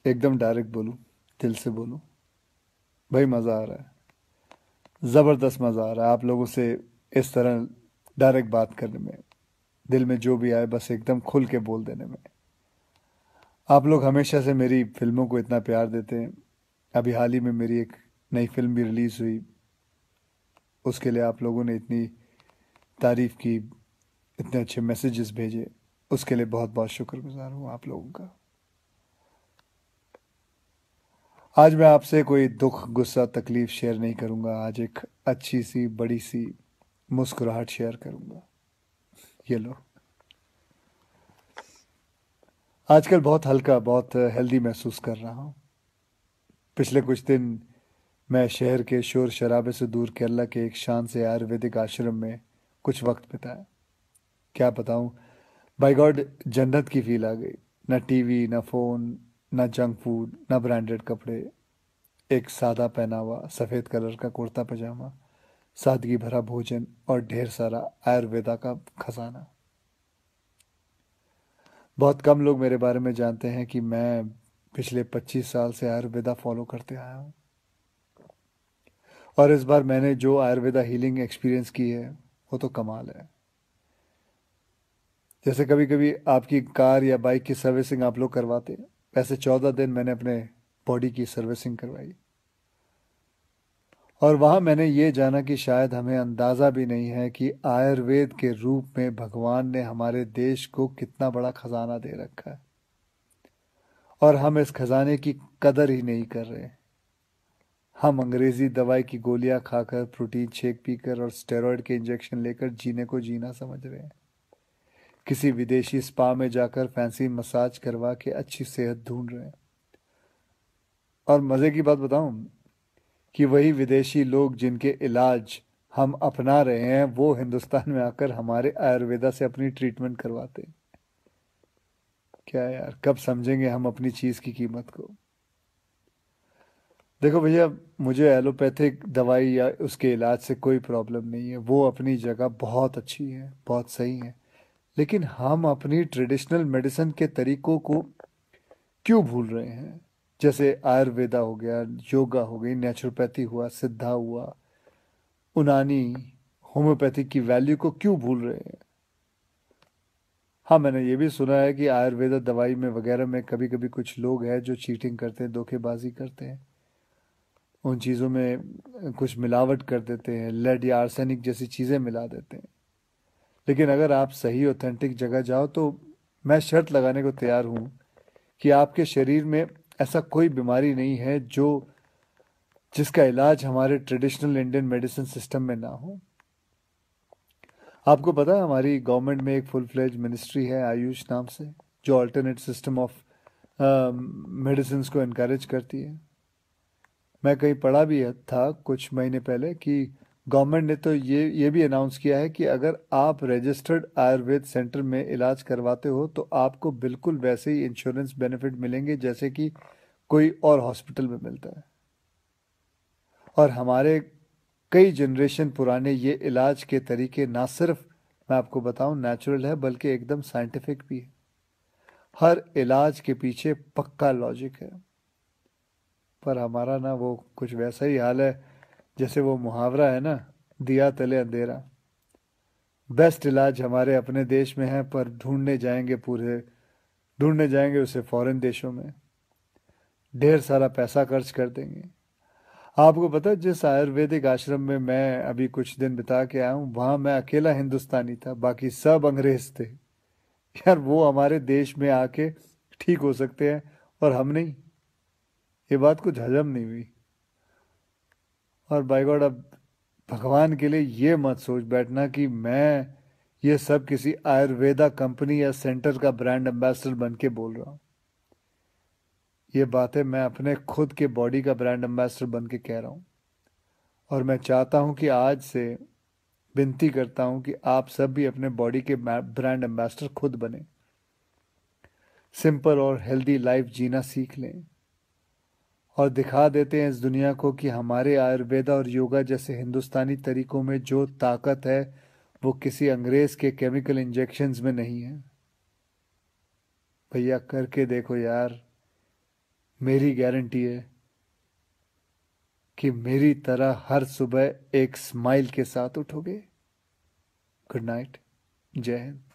एकदम डायरेक्ट बोलूं, दिल से बोलूं, भाई मज़ा आ रहा है। ज़बरदस्त मज़ा आ रहा है आप लोगों से इस तरह डायरेक्ट बात करने में। दिल में जो भी आए बस एकदम खुल के बोल देने में। आप लोग हमेशा से मेरी फिल्मों को इतना प्यार देते हैं। अभी हाल ही में मेरी एक नई फिल्म भी रिलीज़ हुई, उसके लिए आप लोगों ने इतनी तारीफ़ की, इतने अच्छे मैसेजेस भेजे, उसके लिए बहुत बहुत शुक्रगुजार हूँ आप लोगों का। आज मैं आपसे कोई दुख गुस्सा तकलीफ शेयर नहीं करूंगा। आज एक अच्छी सी बड़ी सी मुस्कुराहट शेयर करूंगा। ये लो। आजकल बहुत हल्का, बहुत हेल्दी महसूस कर रहा हूँ। पिछले कुछ दिन मैं शहर के शोर शराबे से दूर केरला के एक शांत से आयुर्वेदिक आश्रम में कुछ वक्त बिताया। क्या बताऊँ, बाय गॉड जन्नत की फील आ गई। ना टीवी, ना फोन, ना जंक फूड, ना ब्रांडेड कपड़े। एक सादा पहनावा, सफ़ेद कलर का कुर्ता पजामा, सादगी भरा भोजन और ढेर सारा आयुर्वेदा का खजाना। बहुत कम लोग मेरे बारे में जानते हैं कि मैं पिछले 25 साल से आयुर्वेदा फॉलो करते आया हूँ। और इस बार मैंने जो आयुर्वेदा हीलिंग एक्सपीरियंस की है वो तो कमाल है। जैसे कभी कभी आपकी कार या बाइक की सर्विसिंग आप लोग करवाते हैं, वैसे 14 दिन मैंने अपने बॉडी की सर्विसिंग करवाई। और वहाँ मैंने ये जाना कि शायद हमें अंदाज़ा भी नहीं है कि आयुर्वेद के रूप में भगवान ने हमारे देश को कितना बड़ा खजाना दे रखा है, और हम इस खजाने की कदर ही नहीं कर रहे। हम अंग्रेजी दवाई की गोलियां खाकर, प्रोटीन शेक पीकर और स्टेरॉयड के इंजेक्शन लेकर जीने को जीना समझ रहे हैं। किसी विदेशी स्पा में जाकर फैंसी मसाज करवा के अच्छी सेहत ढूंढ रहे हैं। और मज़े की बात बताऊं, कि वही विदेशी लोग जिनके इलाज हम अपना रहे हैं वो हिंदुस्तान में आकर हमारे आयुर्वेदा से अपनी ट्रीटमेंट करवाते हैं। क्या यार, कब समझेंगे हम अपनी चीज़ की कीमत को। देखो भैया, मुझे एलोपैथिक दवाई या उसके इलाज से कोई प्रॉब्लम नहीं है, वो अपनी जगह बहुत अच्छी है, बहुत सही है। लेकिन हम अपनी ट्रेडिशनल मेडिसिन के तरीकों को क्यों भूल रहे हैं? जैसे आयुर्वेदा हो गया, योगा हो गई, नेचुरोपैथी हुआ, सिद्धा हुआ, उनानी, होम्योपैथिक की वैल्यू को क्यों भूल रहे हैं? हाँ, मैंने ये भी सुना है कि आयुर्वेदा दवाई में वगैरह में कभी कभी कुछ लोग हैं जो चीटिंग करते हैं, धोखेबाजी करते हैं, उन चीज़ों में कुछ मिलावट कर देते हैं, लेड या आर्सेनिक जैसी चीज़ें मिला देते हैं। लेकिन अगर आप सही ऑथेंटिक जगह जाओ तो मैं शर्त लगाने को तैयार हूँ कि आपके शरीर में ऐसा कोई बीमारी नहीं है जो जिसका इलाज हमारे ट्रेडिशनल इंडियन मेडिसिन सिस्टम में ना हो। आपको पता है हमारी गवर्नमेंट में एक फुल फ्लेज मिनिस्ट्री है आयुष नाम से, जो अल्टरनेट सिस्टम ऑफ मेडिसिन को इनकरेज करती है। मैं कहीं पढ़ा भी था कुछ महीने पहले कि गवर्नमेंट ने तो ये भी अनाउंस किया है कि अगर आप रजिस्टर्ड आयुर्वेद सेंटर में इलाज करवाते हो तो आपको बिल्कुल वैसे ही इंश्योरेंस बेनिफिट मिलेंगे जैसे कि कोई और हॉस्पिटल में मिलता है। और हमारे कई जनरेशन पुराने ये इलाज के तरीके ना सिर्फ, मैं आपको बताऊं, नेचुरल है बल्कि एकदम साइंटिफिक भी है। हर इलाज के पीछे पक्का लॉजिक है। पर हमारा ना वो कुछ वैसा ही हाल है जैसे वो मुहावरा है ना, दिया तले अंधेरा। बेस्ट इलाज हमारे अपने देश में है पर ढूंढने जाएंगे उसे फॉरेन देशों में, ढेर सारा पैसा खर्च कर देंगे। आपको पता है जिस आयुर्वेदिक आश्रम में मैं अभी कुछ दिन बिता के आया हूँ, वहां मैं अकेला हिंदुस्तानी था, बाकी सब अंग्रेज थे। यार, वो हमारे देश में आके ठीक हो सकते हैं और हम नहीं। ये बात कुछ हजम नहीं हुई। और बाय गॉड, अब भगवान के लिए ये मत सोच बैठना कि मैं ये सब किसी आयुर्वेदा कंपनी या सेंटर का ब्रांड एम्बेसडर बन के बोल रहा हूँ। ये बातें मैं अपने खुद के बॉडी का ब्रांड एम्बेसडर बन के कह रहा हूँ। और मैं चाहता हूँ कि आज से विनती करता हूँ कि आप सब भी अपने बॉडी के ब्रांड एम्बेसडर खुद बने, सिंपल और हेल्दी लाइफ जीना सीख लें, और दिखा देते हैं इस दुनिया को कि हमारे आयुर्वेदा और योगा जैसे हिंदुस्तानी तरीकों में जो ताकत है वो किसी अंग्रेज के केमिकल इंजेक्शंस में नहीं है। भैया, करके देखो यार, मेरी गारंटी है कि मेरी तरह हर सुबह एक स्माइल के साथ उठोगे। Good night. जय हिंद।